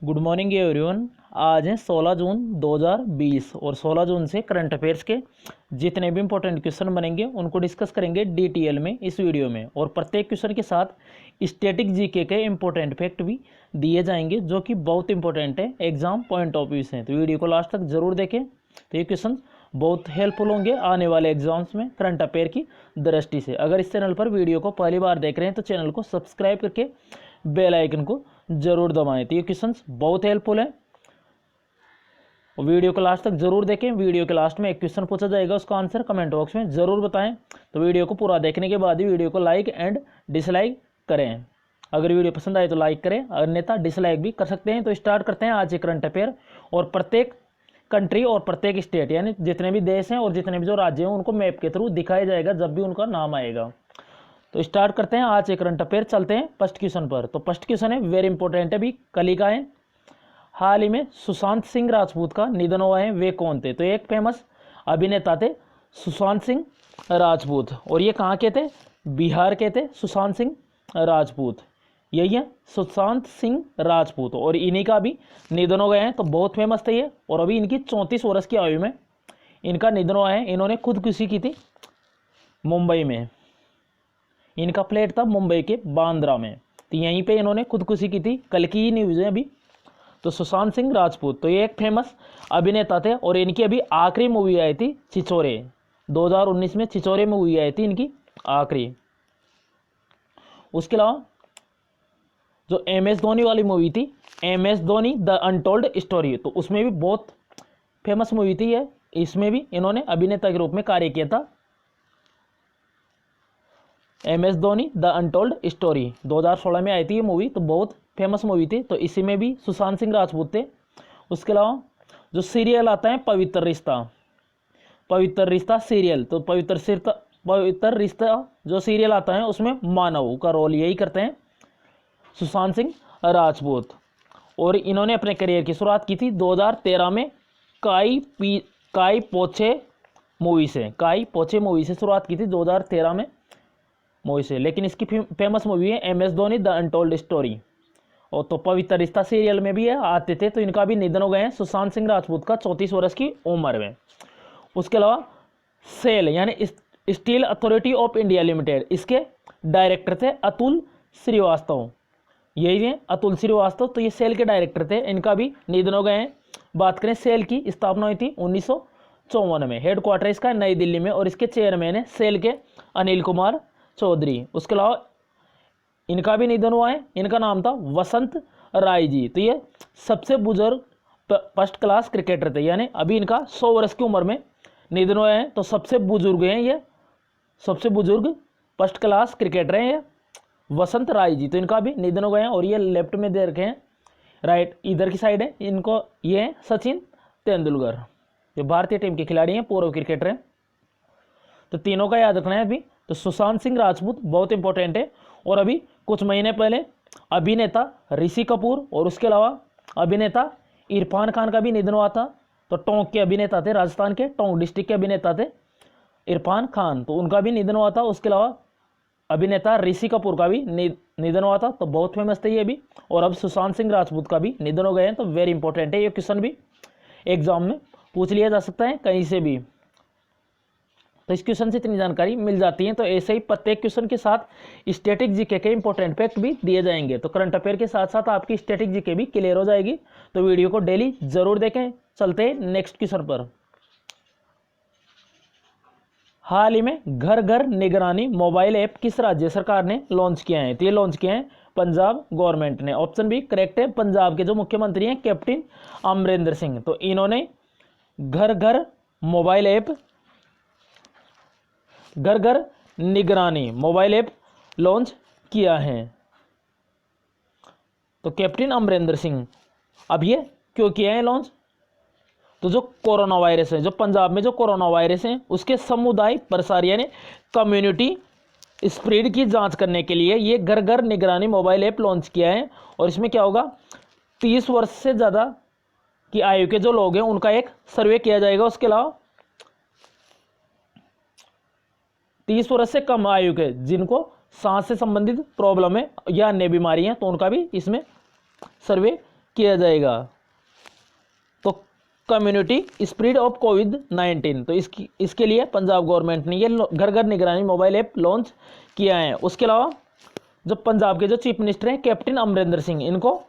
Good morning everyone. आज है 16 जून 2020 और 16 जून से करंट अफेयर्स के जितने भी इंपॉर्टेंट क्वेश्चन बनेंगे उनको डिस्कस करेंगे डिटेल में इस वीडियो में। और प्रत्येक क्वेश्चन के साथ स्टैटिक जीके के इंपॉर्टेंट फैक्ट भी दिए जाएंगे जो कि बहुत इंपॉर्टेंट है एग्जाम पॉइंट ऑफ व्यू से। तो वीडियो को लास्ट तक जरूर देखें। तो ये क्वेश्चन बहुत हेल्पफुल होंगे आने वाले एग्जाम्स में करंट अफेयर की दृष्टि से। अगर इस चैनल पर वीडियो को पहली बार देख रहे हैं तो चैनल को सब्सक्राइब करके बेल आइकन को जरूर दबाएं। तो ये क्वेश्चंस बहुत हेल्पफुल है, वीडियो को लास्ट तक जरूर देखें। वीडियो के लास्ट में एक क्वेश्चन पूछा जाएगा, उसका आंसर कमेंट बॉक्स में जरूर बताएं। तो वीडियो को पूरा देखने के बाद ही वीडियो को लाइक एंड डिसलाइक करें। अगर वीडियो पसंद आए तो लाइक करें, अन्यथा डिसलाइक भी कर सकते हैं। तो स्टार्ट करते हैं आज के करंट अफेयर। और प्रत्येक कंट्री और प्रत्येक स्टेट यानी जितने भी देश हैं और जितने भी जो राज्य हैं उनको मैप के थ्रू दिखाया जाएगा जब भी उनका नाम आएगा। तो स्टार्ट करते हैं आज एक करंट अफेयर। चलते हैं फर्स्ट क्वेश्चन पर। तो फर्स्ट क्वेश्चन है वेरी इंपॉर्टेंट है, भी कल ही का है। हाल ही में सुशांत सिंह राजपूत का निधन हुआ है, वे कौन थे? तो एक फेमस अभिनेता थे सुशांत सिंह राजपूत। और ये कहाँ के थे? बिहार के थे सुशांत सिंह राजपूत। यही है सुशांत सिंह राजपूत और इन्हीं का भी निधन हो गया है। तो बहुत फेमस थे ये और अभी इनकी 34 वर्ष की आयु में इनका निधन हुआ है। इन्होंने खुदकुशी की थी मुंबई में। इनका फ्लैट था मुंबई के बांद्रा में, तो यहीं पे इन्होंने खुदकुशी की थी। कल की ही न्यूज़ है अभी। तो सुशांत सिंह राजपूत तो ये एक फेमस अभिनेता थे और इनकी अभी आखिरी मूवी आई थी छिछोरे। 2019 में छिछोरे मूवी आई थी इनकी आखिरी। उसके अलावा जो MS धोनी वाली मूवी थी, MS Dhoni the untold story, तो उसमें भी बहुत फेमस मूवी थी है। इसमें भी इन्होंने अभिनेता के रूप में कार्य किया था। MS Dhoni the untold story 2016 में आई थी ये मूवी, तो बहुत फेमस मूवी थी। तो इसी में भी सुशांत सिंह राजपूत थे। उसके अलावा जो सीरियल आता है पवित्र रिश्ता सीरियल, तो पवित्र रिश्ता जो सीरियल आता है उसमें मानव का रोल यही करते हैं सुशांत सिंह राजपूत। और इन्होंने अपने करियर की शुरुआत की थी 2013 में काई पोछे मूवी से शुरुआत की थी 2013 में मूवी से। लेकिन इसकी फेमस मूवी है MS Dhoni the untold story. और तो पवित्र रिश्ता सीरियल में भी आते थे। तो इनका भी निधन हो गए हैं सुशांत सिंह राजपूत का 34 वर्ष की उम्र में। उसके अलावा सेल यानी steel authority of India limited, इसके डायरेक्टर थे अतुल श्रीवास्तव। यही है अतुल श्रीवास्तव, तो ये सेल के डायरेक्टर थे। इनका भी निधन हो गए हैं। बात करें सेल की, स्थापना हुई थी 1954 में। हेडक्वार्टर इसका नई दिल्ली में और इसके चेयरमैन है सेल के अनिल कुमार चौधरी। उसके अलावा इनका भी निधन हुआ है। इनका नाम था वसंत राय जी। तो ये सबसे बुजुर्ग फर्स्ट क्लास क्रिकेटर थे, यानी अभी इनका 100 वर्ष की उम्र में निधन हुए हैं। तो सबसे बुजुर्ग हैं ये, सबसे बुजुर्ग फर्स्ट क्लास क्रिकेटर हैं ये वसंत राय जी। तो इनका भी निधन हो गए हैं। और ये लेफ्ट में दे रखे हैं, राइट इधर की साइड है इनको, ये है सचिन तेंदुलकर, ये भारतीय टीम के खिलाड़ी हैं, पूर्व क्रिकेटर हैं। तो तीनों का याद रखना है अभी। तो सुशांत सिंह राजपूत बहुत इंपॉर्टेंट है। और अभी कुछ महीने पहले अभिनेता ऋषि कपूर और उसके अलावा अभिनेता इरफान खान का भी निधन हुआ था। तो टोंक के अभिनेता थे, राजस्थान के टोंक डिस्ट्रिक्ट के अभिनेता थे इरफान खान, तो उनका भी निधन हुआ था। उसके अलावा अभिनेता ऋषि कपूर का भी निधन हुआ था। तो बहुत फेमस थे ये भी। और अब सुशांत सिंह राजपूत का भी निधन हो गए हैं। तो वेरी इंपॉर्टेंट है, ये क्वेश्चन भी एग्जाम में पूछ लिया जा सकता है कहीं से भी। तो इस क्वेश्चन से इतनी जानकारी मिल जाती है। तो ऐसे ही प्रत्येक क्वेश्चन के साथ स्टैटिक जीके के इंपॉर्टेंट फैक्ट भी दिए जाएंगे। तो करंट अफेयर के साथ साथ आपकी स्टैटिक जीके भी क्लियर हो जाएगी। तो वीडियो को डेली जरूर देखें। चलते हैं नेक्स्ट क्वेश्चन पर। हाल ही में घर घर निगरानी मोबाइल ऐप किस राज्य सरकार ने लॉन्च किया है? तो ये लॉन्च किए हैं पंजाब गवर्नमेंट ने। ऑप्शन बी करेक्ट है। पंजाब के जो मुख्यमंत्री हैं कैप्टन अमरिंदर सिंह, तो इन्होंने घर घर मोबाइल ऐप, घर घर निगरानी मोबाइल ऐप लॉन्च किया है। तो कैप्टन अमरिंदर सिंह। अब ये क्यों किया है लॉन्च? तो जो कोरोना वायरस है, जो पंजाब में जो कोरोना वायरस है उसके समुदाय प्रसार यानी कम्युनिटी स्प्रेड की जांच करने के लिए ये घर घर निगरानी मोबाइल ऐप लॉन्च किया है। और इसमें क्या होगा, 30 वर्ष से ज़्यादा की आयु के जो लोग हैं उनका एक सर्वे किया जाएगा। उसके अलावा 30 वर्ष से कम आयु के जिनको सांस से संबंधित प्रॉब्लम है या अन्य बीमारी हैं तो उनका भी इसमें सर्वे किया जाएगा। तो कम्युनिटी स्प्रेड ऑफ कोविड-19, तो इसके लिए पंजाब गवर्नमेंट ने ये घर घर निगरानी मोबाइल ऐप लॉन्च किया है। उसके अलावा जो पंजाब के जो चीफ मिनिस्टर हैं कैप्टन अमरिंदर सिंह, इनको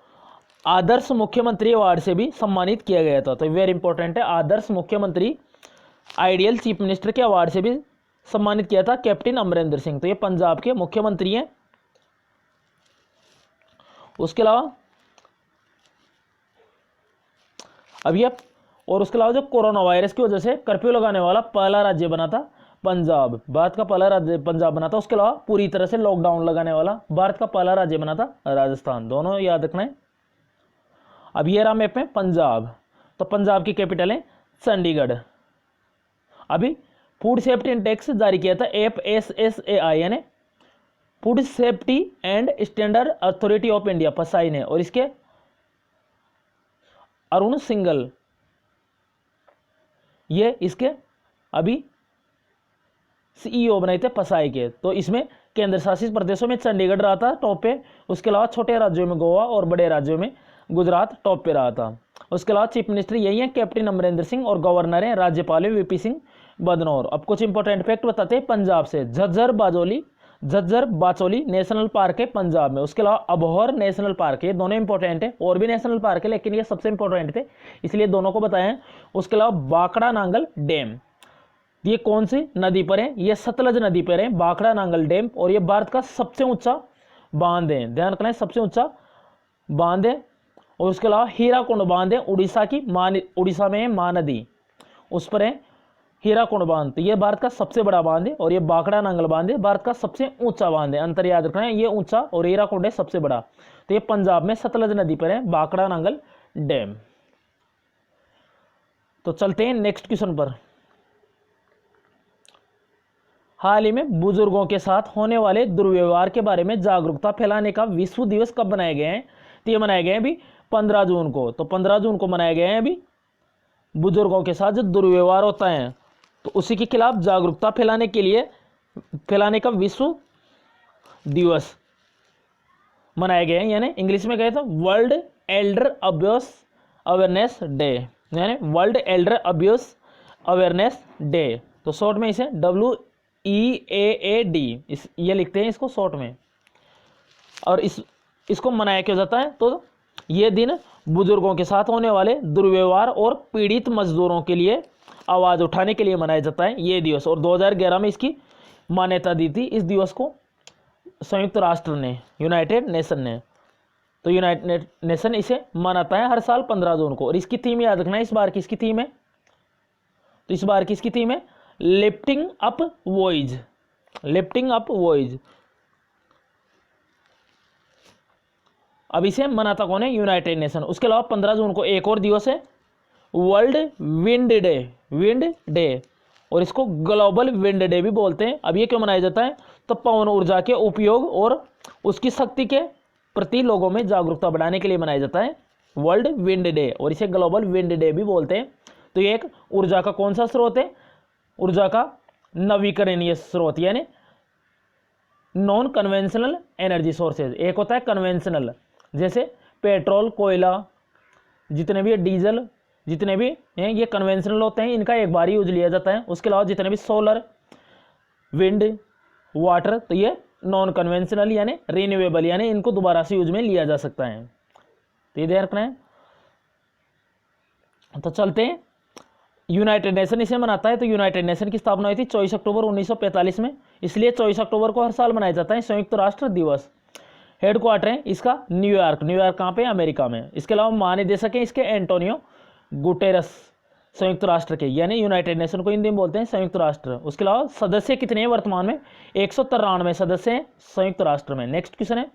आदर्श मुख्यमंत्री अवार्ड से भी सम्मानित किया गया था। तो वेरी इंपॉर्टेंट है, आदर्श मुख्यमंत्री आइडियल चीफ मिनिस्टर के अवार्ड से भी सम्मानित किया था कैप्टन अमरिंदर सिंह। तो ये पंजाब के मुख्यमंत्री हैं। उसके अलावा अभी और उसके अलावा जो कोरोना वायरस की वजह से कर्फ्यू लगाने वाला पहला राज्य बना था पंजाब, भारत का पहला राज्य पंजाब बना था। उसके अलावा पूरी तरह से लॉकडाउन लगाने वाला भारत का पहला राज्य बना था राजस्थान। दोनों याद रखना है। अब ये रहा मैप में पंजाब। तो पंजाब की कैपिटल है चंडीगढ़। अभी फूड सेफ्टी इंडेक्स जारी किया था FSSAI यानी food safety and standard authority of India फसाई ने, और इसके अरुण सिंगल ये इसके अभी CEO बनाए थे फसाई के। तो इसमें केंद्र शासित प्रदेशों में चंडीगढ़ रहा था टॉप पे। उसके अलावा छोटे राज्यों में गोवा और बड़े राज्यों में गुजरात टॉप पे रहा था। उसके अलावा चीफ मिनिस्टर यही है कैप्टन अमरिंदर सिंह, और गवर्नर है राज्यपाल है VP सिंह बदनौर। अब कुछ इंपॉर्टेंट फैक्ट बताते हैं पंजाब से। झज्जर बाचोली नेशनल पार्क है पंजाब में। उसके अलावा अबोहर नेशनल पार्क है। दोनों इंपॉर्टेंट है, और भी नेशनल पार्क है लेकिन ये सबसे इंपॉर्टेंट थे इसलिए दोनों को बताएं। उसके अलावा बाकड़ा नांगल डैम, ये कौन सी नदी पर है? ये सतलज नदी पर है बाकड़ा नांगल डैम, और ये भारत का सबसे ऊंचा बांध है। ध्यान रखना है, सबसे ऊंचा बांध है। और उसके अलावा हीराकुंड बांध है उड़ीसा में है महानदी, उस पर है हीराकुंड बांध। तो ये भारत का सबसे बड़ा बांध है, और ये बाकड़ा नांगल बांध है भारत का सबसे ऊंचा बांध है। अंतर याद रखना है, ये ऊंचा और हीराकुंड है सबसे बड़ा। तो ये पंजाब में सतलज नदी पर है बाकड़ा नांगल डैम। तो चलते हैं नेक्स्ट क्वेश्चन पर। हाल ही में बुजुर्गों के साथ होने वाले दुर्व्यवहार के बारे में जागरूकता फैलाने का विश्व दिवस कब मनाए गए हैं? तो ये मनाए गए हैं अभी 15 जून को। तो 15 जून को मनाए गए हैं अभी बुजुर्गों के साथ जो दुर्व्यवहार होता है तो उसी के खिलाफ जागरूकता फैलाने का विश्व दिवस मनाए गए हैं। यानी इंग्लिश में कहे तो world elder abuse awareness day, यानी world elder abuse awareness day. तो शॉर्ट में इसे WEAAD ये लिखते हैं इसको शॉर्ट में। और इसको मनाया क्यों जाता है? तो ये दिन बुजुर्गों के साथ होने वाले दुर्व्यवहार और पीड़ित मजदूरों के लिए आवाज़ उठाने के लिए मनाया जाता है ये दिवस। और 2011 में इसकी मान्यता दी थी इस दिवस को संयुक्त राष्ट्र ने, यूनाइटेड नेशन ने। तो यूनाइटेड नेशन इसे मनाता है हर साल 15 जून को। और इसकी थीम याद रखना है, इस बार की इसकी थीम है, तो इस बार की इसकी थीम है lifting up voice, lifting up voice. अब इसे मनाता कौन है? United nation. उसके अलावा 15 जून को एक और दिवस है world wind day, wind day, और इसको ग्लोबल विंड डे भी बोलते हैं। अब ये क्यों मनाया जाता है? तो पवन ऊर्जा के उपयोग और उसकी शक्ति के प्रति लोगों में जागरूकता बढ़ाने के लिए मनाया जाता है वर्ल्ड विंड डे, और इसे ग्लोबल विंड डे भी बोलते हैं। तो ये एक ऊर्जा का कौन सा स्रोत है? ऊर्जा का नवीकरणीय स्रोत, यानी नॉन कन्वेंशनल एनर्जी सोर्सेज। एक होता है कन्वेंशनल, जैसे पेट्रोल, कोयला, जितने भी डीजल, जितने भी हैं ये कन्वेंशनल होते हैं, इनका एक बार यूज लिया जाता है। उसके अलावा जितने भी सोलर, विंड, वाटर, तो ये नॉन कन्वेंशनल यानी रिन्यूएबल, यानी इनको दोबारा से यूज में लिया जा सकता है। तो ये ध्यान रखना है। तो चलते हैं, यूनाइटेड नेशन इसे मनाता है। तो यूनाइटेड नेशन की स्थापना हुई थी 24 अक्टूबर 1945 में, इसलिए 24 अक्टूबर को हर साल मनाया जाता है संयुक्त राष्ट्र दिवस। हेडक्वार्टर है इसका न्यूयॉर्क। न्यूयॉर्क कहाँ पे? अमेरिका में। इसके अलावा महानिदेशक हैं इसके एंटोनियो गुटेरस, संयुक्त राष्ट्र के, यानी यूनाइटेड नेशन को हिंदी में बोलते हैं संयुक्त राष्ट्र। उसके अलावा सदस्य कितने हैं वर्तमान में? 193 सदस्य हैं संयुक्त राष्ट्र में। नेक्स्ट क्वेश्चन है,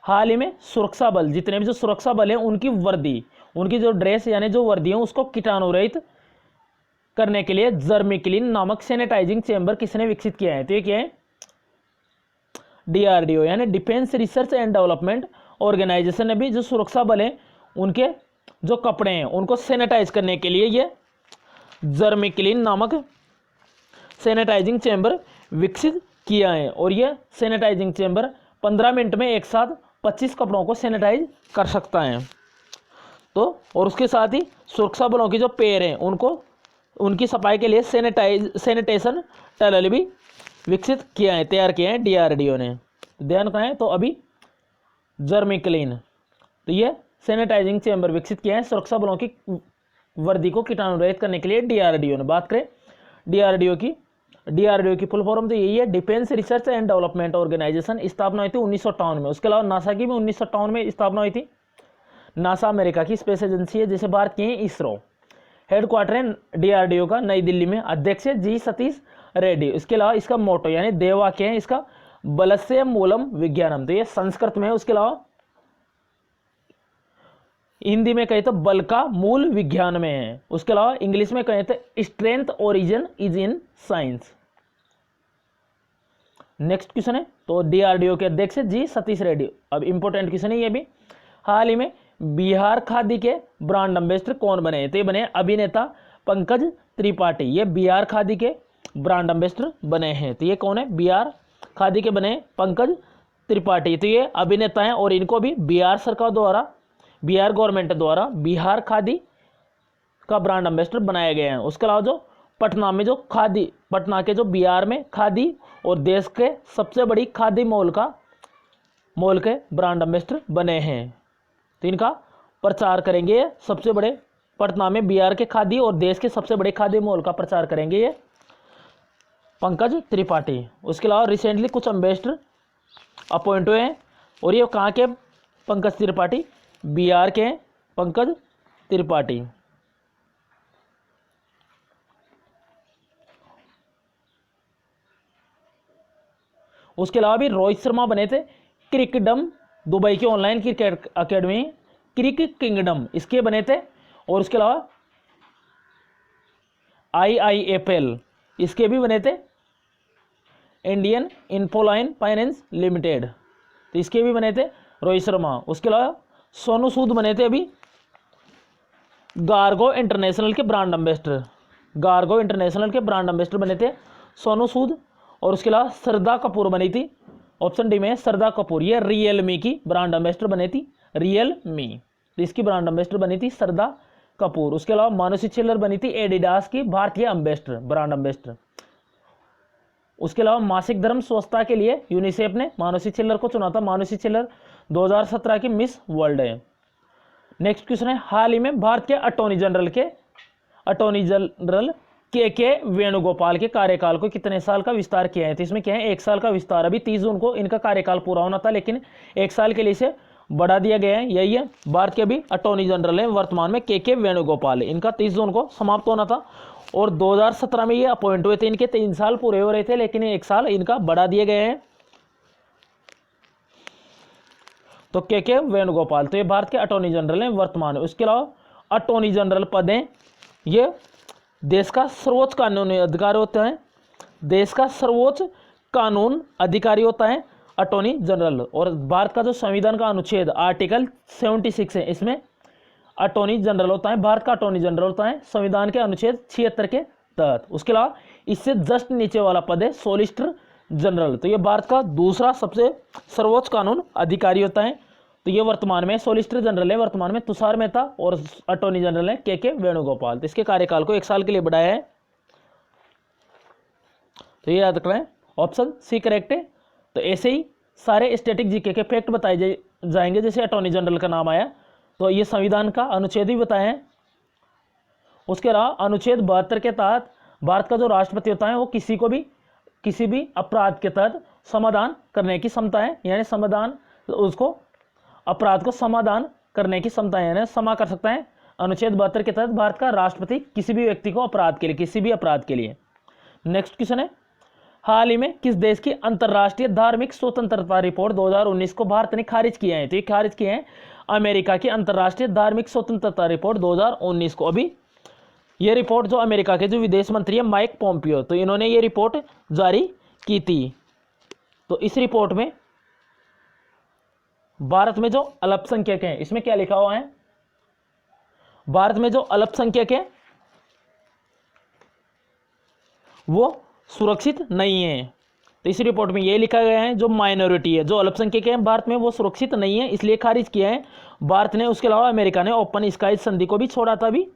हाल ही में सुरक्षा बल, जितने भी जो सुरक्षा बल हैं उनकी वर्दी, उनकी जो ड्रेस यानी जो वर्दी है उसको कीटाणु रहित करने के लिए जर्मिक्लिन नामक सैनिटाइजिंग चेंबर किसने विकसित किया है? तो ये क्या है? DRDO यानी defence research and development organisation ने भी जो सुरक्षा बल हैं उनके जो कपड़े हैं उनको सैनिटाइज करने के लिए ये जर्मिक्लिन नामक सैनिटाइजिंग चेंबर विकसित किया है। और ये सैनिटाइजिंग चेंबर 15 मिनट में एक साथ 25 कपड़ों को सैनिटाइज कर सकता है। तो और उसके साथ ही सुरक्षा बलों की जो पैर हैं उनको उनकी सफाई के लिए सैनिटेशन टनल भी विकसित किया है, तैयार किए हैं DRDO ने। ध्यान करें तो अभी जर्मी क्लीन, तो ये सैनिटाइजिंग चैम्बर विकसित किया है सुरक्षा बलों की वर्दी को कीटाणु रहित करने के लिए DRDO ने। बात करें DRDO की फुल फॉर्म तो यही है, defence research and development organisation. स्थापना हुई थी 1958 में। उसके अलावा नासा की भी 1958 में स्थापना हुई थी। नासा अमेरिका की स्पेस एजेंसी है, जैसे भारत की है इसरो। हेडक्वार्टर है DRDO का नई दिल्ली में। अध्यक्ष है G सतीश रेड्डी। इसके अलावा इसका मोटो यानी देववाक्य है इसका बलस्य मूलम विज्ञानम, तो ये संस्कृत में है। उसके अलावा हिंदी में कहे तो बल का मूल विज्ञान में है। उसके अलावा इंग्लिश में कहे तो strength origin is in science. Next question है तो DRDO के अध्यक्ष G सतीश रेड्डी। अब इंपॉर्टेंट क्वेश्चन है ये भी। हाल ही में बिहार खादी के ब्रांड एम्बेसडर कौन बने? तो ये बने अभिनेता पंकज त्रिपाठी। ये बिहार खादी के ब्रांड एम्बेसडर बने हैं। तो ये कौन है? बिहार खादी के बने पंकज त्रिपाठी। तो ये अभिनेता हैं और इनको भी बिहार सरकार द्वारा, बिहार गवर्नमेंट द्वारा बिहार खादी का ब्रांड एम्बेसडर बनाए गए हैं। उसके अलावा जो पटना में जो खादी, पटना के जो बिहार में खादी और देश के सबसे बड़ी खादी मॉल के ब्रांड एम्बेसडर बने हैं। तो इनका प्रचार करेंगे ये सबसे बड़े, पटना में बिहार के खादी और देश के सबसे बड़े खादी मॉल का प्रचार करेंगे ये पंकज त्रिपाठी। उसके अलावा रिसेंटली कुछ एम्बेसडर अपॉइंट हुए हैं और ये कहाँ के? पंकज त्रिपाठी बिहार के हैं, पंकज त्रिपाठी। उसके अलावा भी रोहित शर्मा बने थे क्रिकडम, दुबई की ऑनलाइन क्रिकेट अकेडमी क्रिक किंगडम, इसके बने थे। और उसके अलावा IIFL इसके भी बने थे, इंडियन इन्फोलाइन फाइनेंस लिमिटेड, तो इसके भी बने थे रोहित शर्मा। उसके अलावा सोनू सूद बने थे अभी गार्गो इंटरनेशनल के ब्रांड एम्बेसडर, गार्गो इंटरनेशनल के ब्रांड एम्बेसडर बने थे सोनू सूद। और उसके अलावा श्रद्धा कपूर बनी थी, ऑप्शन डी में श्रद्धा कपूर, ये रियलमी की ब्रांड एम्बेसडर बनी थी, रियलमी, तो इसकी ब्रांड एम्बेसडर बनी थी श्रद्धा कपूर। उसके अलावा मानुषी छिल्लर बनी थी एडिडास की भारतीय एम्बेसडर, ब्रांड एम्बेसडर। उसके अलावा मासिक धर्म स्वच्छता के लिए यूनिसेफ ने मानुषी छिल्लर को चुना था। मानुषी छिल्लर 2017 की मिस वर्ल्ड है। नेक्स्ट क्वेश्चन है, हाल ही में भारत के अटॉर्नी जनरल के वेणुगोपाल के कार्यकाल को कितने साल का विस्तार किया है? तो इसमें क्या है? 1 साल का विस्तार। अभी 30 जून को इनका कार्यकाल पूरा होना था, लेकिन 1 साल के लिए इसे बढ़ा दिया गया है। यही है, भारत के अभी अटॉर्नी जनरल है वर्तमान में के वेणुगोपाल, इनका 30 जून को समाप्त होना था और 2017 में ये अपॉइंट हुए थे। इनके 3 साल पूरे हो रहे थे, लेकिन 1 साल इनका बढ़ा दिए गए हैं। तो के वेणुगोपाल, तो ये भारत के अटॉर्नी जनरल हैं वर्तमान में। उसके अलावा अटॉर्नी जनरल पद हैं, ये देश का सर्वोच्च कानूनी अधिकारी होता है, देश का सर्वोच्च कानून अधिकारी होता है अटॉर्नी जनरल। और भारत का जो संविधान का अनुच्छेद आर्टिकल 76 है, इसमें अटॉर्नी जनरल होता है, भारत का अटॉर्नी जनरल होता है संविधान के अनुच्छेद 76 के तहत। उसके अलावा इससे जस्ट नीचे वाला पद है सॉलिसिटर जनरल, तो ये भारत का दूसरा सबसे सर्वोच्च कानून अधिकारी होता है। तो ये वर्तमान में सॉलिसिटर जनरल है वर्तमान में तुषार मेहता और अटॉर्नी जनरल है के वेणुगोपाल। तो इसके कार्यकाल को 1 साल के लिए बढ़ाया है। तो ये याद रखें, ऑप्शन सी करेक्ट है। तो ऐसे ही सारे स्टैटिक जीके के फैक्ट बताए जाएंगे। जैसे अटॉर्नी जनरल का नाम आया तो ये संविधान का अनुच्छेद भी बताए हैं। उसके अलावा अनुच्छेद 72 के तहत भारत का जो राष्ट्रपति होता है वो किसी भी अपराध के तहत समाधान करने की क्षमता है, यानी समाधान उसको अपराध को समाधान करने की क्षमता है, यानी क्षमा कर सकता है। अनुच्छेद 72 के तहत भारत का राष्ट्रपति किसी भी व्यक्ति को अपराध के लिए, किसी भी अपराध के लिए। नेक्स्ट क्वेश्चन है, हाल ही में किस देश की अंतर्राष्ट्रीय धार्मिक स्वतंत्रता रिपोर्ट 2019 को भारत ने खारिज किया है? तो ये खारिज किए हैं अमेरिका की अंतर्राष्ट्रीय धार्मिक स्वतंत्रता रिपोर्ट 2019 को। अभी ये रिपोर्ट जो अमेरिका के जो विदेश मंत्री है माइक पोम्पियो, तो इन्होंने ये रिपोर्ट जारी की थी। तो इस रिपोर्ट में भारत में जो अल्पसंख्यक हैं, इसमें क्या लिखा हुआ है? भारत में जो अल्पसंख्यक हैं वो सुरक्षित नहीं है। तो इस रिपोर्ट में ये लिखा गया है जो माइनॉरिटी है, जो अल्पसंख्यक है भारत में, वो सुरक्षित नहीं है, इसलिए खारिज किया है भारत ने। उसके अलावा अमेरिका ने ओपन स्काई संधि को भी छोड़ा था अभी,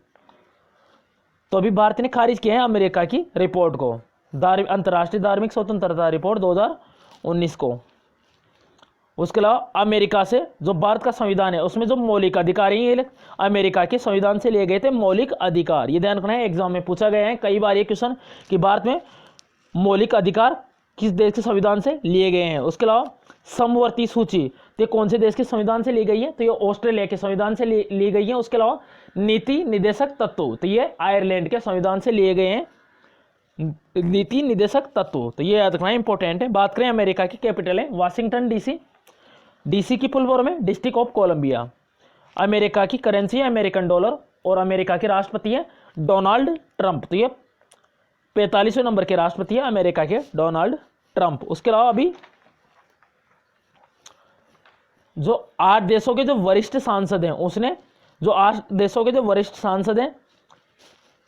तो अभी भारत ने खारिज किया है अमेरिका की रिपोर्ट को, अंतर्राष्ट्रीय धार्मिक स्वतंत्रता रिपोर्ट 2019 को। उसके अलावा अमेरिका से जो भारत का संविधान है उसमें जो मौलिक अधिकार है ये अमेरिका के संविधान से लिए गए थे मौलिक अधिकार। ये ध्यान रखना है, एग्जाम में पूछा गया है कई बार ये क्वेश्चन कि भारत में मौलिक अधिकार किस देश के संविधान से लिए गए हैं। उसके अलावा समवर्ती सूची तो कौन से देश के संविधान से ली गई है, तो ये ऑस्ट्रेलिया के संविधान से ली गई है। उसके अलावा नीति निर्देशक तत्व तो ये आयरलैंड के संविधान से लिए गए हैं नीति निर्देशक तत्व, तो ये याद रखना इंपॉर्टेंट है। बात करें अमेरिका की कैपिटल है वाशिंगटन डीसी, डीसी की फुल फॉर्म है डिस्ट्रिक्ट ऑफ कोलंबिया। अमेरिका की करेंसी है अमेरिकन डॉलर और अमेरिका के राष्ट्रपति है डोनाल्ड ट्रंप, तो ये 45वें नंबर के राष्ट्रपति है अमेरिका के डोनाल्ड ट्रंप। उसके अलावा अभी जो 8 देशों के जो वरिष्ठ सांसद हैं उसने जो 8 देशों के जो वरिष्ठ सांसद हैं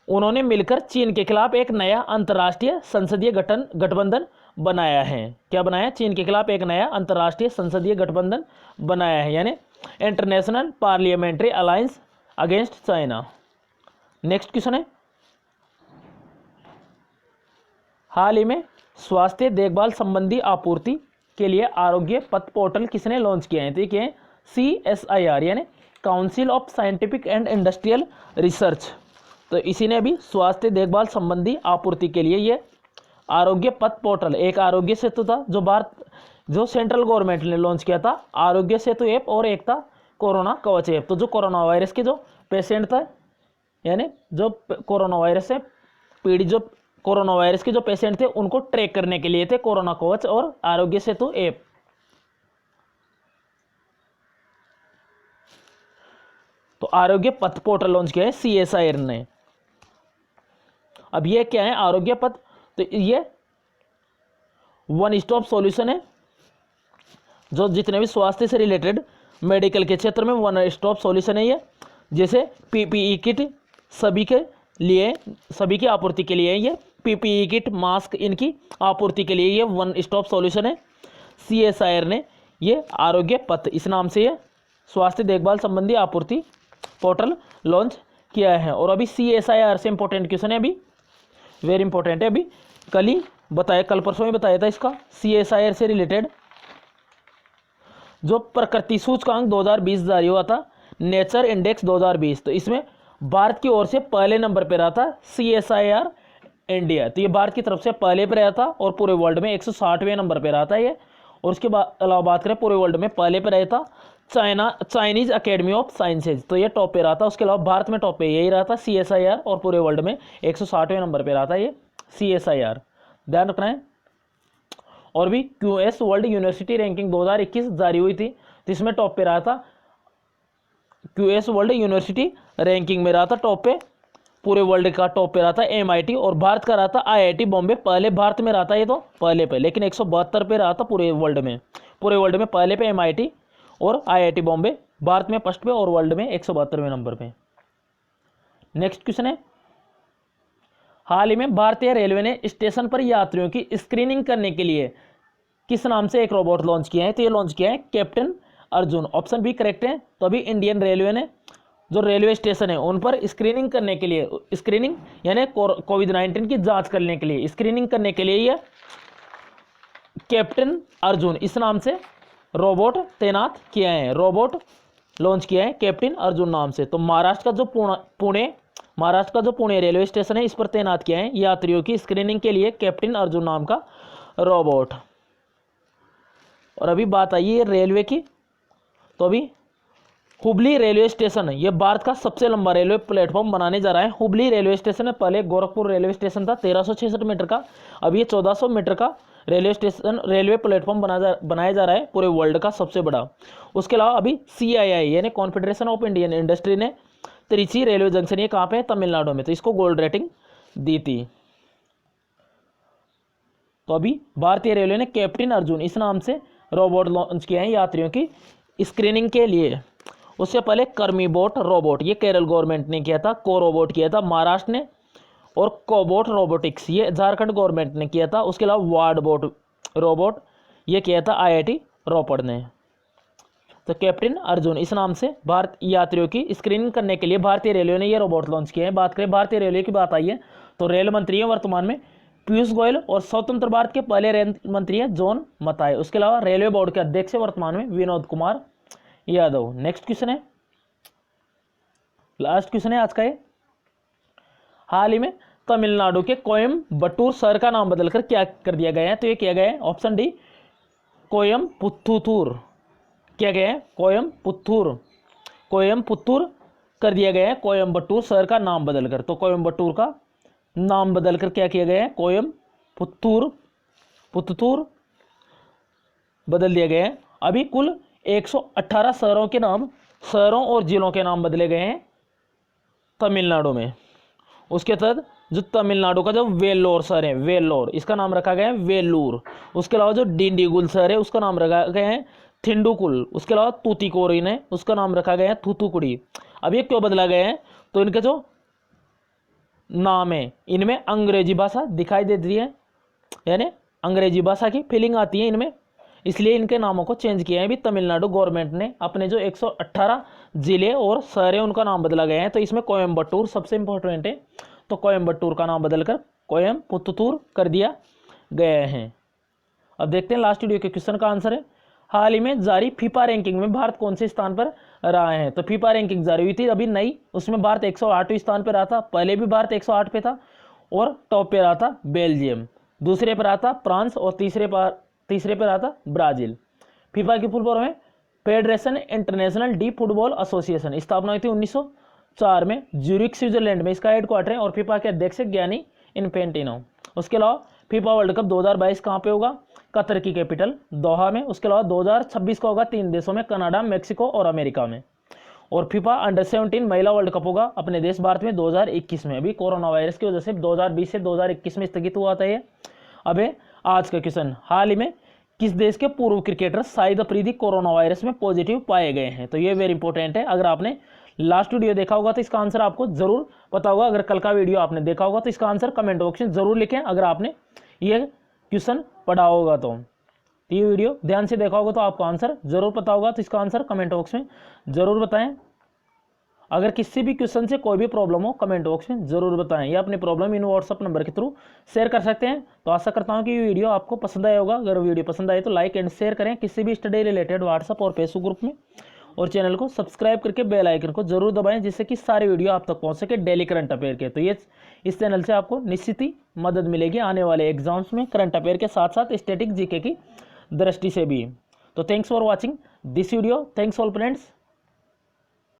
उन्होंने मिलकर चीन के खिलाफ एक नया अंतर्राष्ट्रीय संसदीय गठबंधन बनाया है। क्या बनाया? चीन के खिलाफ एक नया अंतर्राष्ट्रीय संसदीय गठबंधन बनाया है, यानी international parliamentary alliance against China. Next question है, हाल ही में स्वास्थ्य देखभाल संबंधी आपूर्ति के लिए आरोग्य पथ पोर्टल किसने लॉन्च किया है? देखिए CSIR यानी council of scientific and industrial research, तो इसी ने भी स्वास्थ्य देखभाल संबंधी आपूर्ति के लिए ये आरोग्य पथ पोर्टल, एक आरोग्य सेतु था जो सेंट्रल गवर्नमेंट ने लॉन्च किया था, आरोग्य सेतु ऐप, और एक था कोरोना कवच ऐप। तो जो कोरोना वायरस के जो पेशेंट था यानी जो कोरोना वायरस से पीड़ित जो कोरोना वायरस के जो पेशेंट थे उनको ट्रैक करने के लिए थे कोरोना कवच और आरोग्य सेतु ऐप। तो आरोग्य पथ पोर्टल लॉन्च किया है CSIR ने। अब ये क्या है आरोग्य पथ? तो ये वन स्टॉप सॉल्यूशन है, जो जितने भी स्वास्थ्य से रिलेटेड मेडिकल के क्षेत्र में वन स्टॉप सॉल्यूशन है ये। जैसे PPE किट सभी के लिए, सभी की आपूर्ति के लिए ये PPE किट, मास्क, इनकी आपूर्ति के लिए ये वन स्टॉप सॉल्यूशन है। CSIR ने ये आरोग्य पथ इस नाम से ये स्वास्थ्य देखभाल संबंधी आपूर्ति पोर्टल लॉन्च किया है। और अभी CSIR से इंपॉर्टेंट क्वेश्चन है, अभी वेरी इंपॉर्टेंट है, अभी कल ही बताया, कल परसों में बताया था इसका। CSIR से रिलेटेड जो प्रकृति सूचकांक 2020 जारी हुआ था, नेचर इंडेक्स 2020, तो इसमें भारत की ओर से पहले नंबर पे रहा था CSIR इंडिया, तो ये भारत की तरफ से पहले पे रहा था और पूरे वर्ल्ड में 160वें नंबर पे रहा था ये। और उसके अलावा बात करें पूरे वर्ल्ड में पहले पे रहा था चाइनीज अकेडमी ऑफ साइंसेज, तो ये टॉप पे रहा था। उसके अलावा भारत में टॉप पे यही रहा था CSIR, और पूरे वर्ल्ड में 160वें नंबर पे रहा था ये CSIR, ध्यान रखना है। और भी QS वर्ल्ड यूनिवर्सिटी रैंकिंग 2021 जारी हुई थी, तो इसमें टॉप पे रहा था QS वर्ल्ड यूनिवर्सिटी रैंकिंग में रहा था टॉप पे, पूरे वर्ल्ड का टॉप पे रहा था MIT, और भारत का रहा था IIT बॉम्बे। पहले भारत में रहा था ये तो पहले पे, लेकिन 172 पे रहा था पूरे वर्ल्ड में। पूरे वर्ल्ड में पहले पे MIT और IIT बॉम्बे, भारत में फर्स्ट पे और वर्ल्ड में 172वें नंबर पे। नेक्स्ट क्वेश्चन है, हाल ही में भारतीय रेलवे ने स्टेशन पर यात्रियों की स्क्रीनिंग करने के लिए किस नाम से एक रोबोट लॉन्च किया है? तो ये लॉन्च किया है captain Arjun, option B correct है। तो अभी इंडियन रेलवे ने जो रेलवे स्टेशन है उन पर स्क्रीनिंग करने के लिए, स्क्रीनिंग यानी कोविड-19 की जांच करने के लिए, स्क्रीनिंग करने के लिए ये कैप्टन अर्जुन इस नाम से रोबोट तैनात किया है, रोबोट लॉन्च किया है कैप्टन अर्जुन नाम से। तो महाराष्ट्र का जो पुणे रेलवे स्टेशन है इस पर तैनात किया है यात्रियों की स्क्रीनिंग के लिए कैप्टन अर्जुन नाम का रोबोट। और अभी बात आई है रेलवे की, तो अभी हुबली रेलवे स्टेशन है, ये भारत का सबसे लंबा रेलवे प्लेटफॉर्म बनाने जा रहा है। हुबली रेलवे स्टेशन है, पहले गोरखपुर रेलवे स्टेशन था 1366 मीटर का, अब ये 1400 मीटर का रेलवे स्टेशन, रेलवे प्लेटफॉर्म बनाया जा रहा है, पूरे वर्ल्ड का सबसे बड़ा। उसके अलावा अभी CII यानी कॉन्फेडरेशन ऑफ इंडियन इंडस्ट्री ने त्रिची रेलवे जंक्शन, ये कहाँ पे है? तमिलनाडु में, तो इसको गोल्ड रेटिंग दी थी। तो अभी भारतीय रेलवे ने कैप्टन अर्जुन इस नाम से रोबोट लॉन्च किया है यात्रियों की स्क्रीनिंग के लिए। उससे पहले कर्मीबोट रोबोट, ये केरल गवर्नमेंट ने किया था, को रोबोट किया था महाराष्ट्र ने, और कोबोट रोबोटिक्स ये झारखंड गवर्नमेंट ने किया था। उसके अलावा वार्ड बोट रोबोट ये किया था IIT रोपड़ ने। तो कैप्टन अर्जुन इस नाम से भारत यात्रियों की स्क्रीनिंग करने के लिए भारतीय रेलवे ने ये रोबोट लॉन्च किया है। बात करें भारतीय रेलवे की बात आई है तो रेल मंत्री हैं वर्तमान में पीयूष गोयल और स्वतंत्र भारत के पहले रेल मंत्री हैं जॉन मथाई। उसके अलावा रेलवे बोर्ड के अध्यक्ष है वर्तमान में विनोद कुमार यादव। नेक्स्ट क्वेश्चन है, लास्ट क्वेश्चन है आज का ये। हाल ही में तमिलनाडु के कोयम्बटूर शहर का नाम बदलकर क्या कर दिया गया है? तो ये किया गया है ऑप्शन डी कोयम्पुत्तूर। क्या गया है? कोयम्पुत्तूर कर दिया गया है कोयम्बटूर शहर का नाम बदलकर। तो कोयम्बटूर का नाम बदलकर क्या किया गया है? पुत्तूर बदल दिया गया है। अभी कुल 118 शहरों और जिलों के नाम बदले गए हैं तमिलनाडु में। उसके तहत जो तमिलनाडु का जो वेल्लोर शहर है, वेल्लोर, इसका नाम रखा गया है वेल्लूर। उसके अलावा जो डिंडीगुल शहर है उसका नाम रखा गया है थिंडुकुल। उसके अलावा तूतीकोरिन है उसका नाम रखा गया है थूथुकुड़ी। अब ये क्यों बदला गया है? तो इनके जो नाम है इनमें अंग्रेजी भाषा दिखाई देती है, यानी अंग्रेजी भाषा की फीलिंग आती है इनमें, इसलिए इनके नामों को चेंज किया है। भी तमिलनाडु गवर्नमेंट ने अपने जो 118 जिले और शहर है उनका नाम बदला गया है। तो इसमें कोयम्बटूर सबसे इंपॉर्टेंट है, तो कोयम्बटूर का नाम बदलकर कोयम्पुत्तूर कर दिया गया है। अब देखते हैं लास्ट वीडियो के क्वेश्चन का आंसर है। हाल ही में जारी फीफा रैंकिंग में भारत कौन से स्थान पर रहा है? तो फीफा रैंकिंग जारी हुई थी अभी नई, उसमें भारत 108वें स्थान पर रहा था। पहले भी भारत 108 पे था और टॉप पे रहा था बेल्जियम, दूसरे पर रहा था फ्रांस और तीसरे पे रहा था ब्राजील। फीफा की फुल फॉर्म है federation international D football association. स्थापना हुई थी 1904 में ज्यूरिख स्विट्जरलैंड में, इसका हेडक्वार्टर है और फीफा के अध्यक्ष गियानी इन्फेंटिनो। उसके अलावा फीफा वर्ल्ड कप 2022 कहाँ पे होगा? कतर की कैपिटल दोहा में। उसके अलावा 2026 का होगा 3 देशों में, कनाडा, मेक्सिको और अमेरिका में। और फीफा अंडर 17 महिला वर्ल्ड कप होगा अपने देश भारत में 2021 में। अभी कोरोना वायरस की वजह से 2020 से 2021 में स्थगित हुआ था ये। अब आज का क्वेश्चन, हाल ही में किस देश के पूर्व cricketer Shahid Afridi corona virus में पॉजिटिव पाए गए हैं? तो ये वेरी इंपॉर्टेंट है। अगर आपने लास्ट वीडियो देखा होगा तो इसका आंसर आपको जरूर पता होगा। अगर कल का वीडियो आपने देखा होगा तो इसका आंसर कमेंट बॉक्स में जरूर लिखें। अगर आपने ये क्वेश्चन पढ़ा होगा तो ये वीडियो ध्यान से देखा होगा तो आपको आंसर जरूर पता होगा, तो इसका आंसर कमेंट बॉक्स में जरूर बताएं। अगर किसी भी क्वेश्चन से कोई भी प्रॉब्लम हो कमेंट बॉक्स में जरूर बताएं, या अपनी प्रॉब्लम इन व्हाट्सअप नंबर के थ्रू शेयर कर सकते हैं। तो आशा करता हूं कि ये वीडियो आपको पसंद आया होगा। अगर वीडियो पसंद आए तो लाइक एंड शेयर करें किसी भी स्टडी रिलेटेड व्हाट्सअप और फेसबुक ग्रुप में, और चैनल को सब्सक्राइब करके बेल आइकन को जरूर दबाएं जिससे कि सारे वीडियो आप तक पहुंच सके डेली करंट अफेयर के। तो ये इस चैनल से आपको निश्चित ही मदद मिलेगी आने वाले एग्जाम्स में करंट अफेयर के साथ साथ स्टैटिक जीके की दृष्टि से भी। तो thanks for watching this video. Thanks all friends.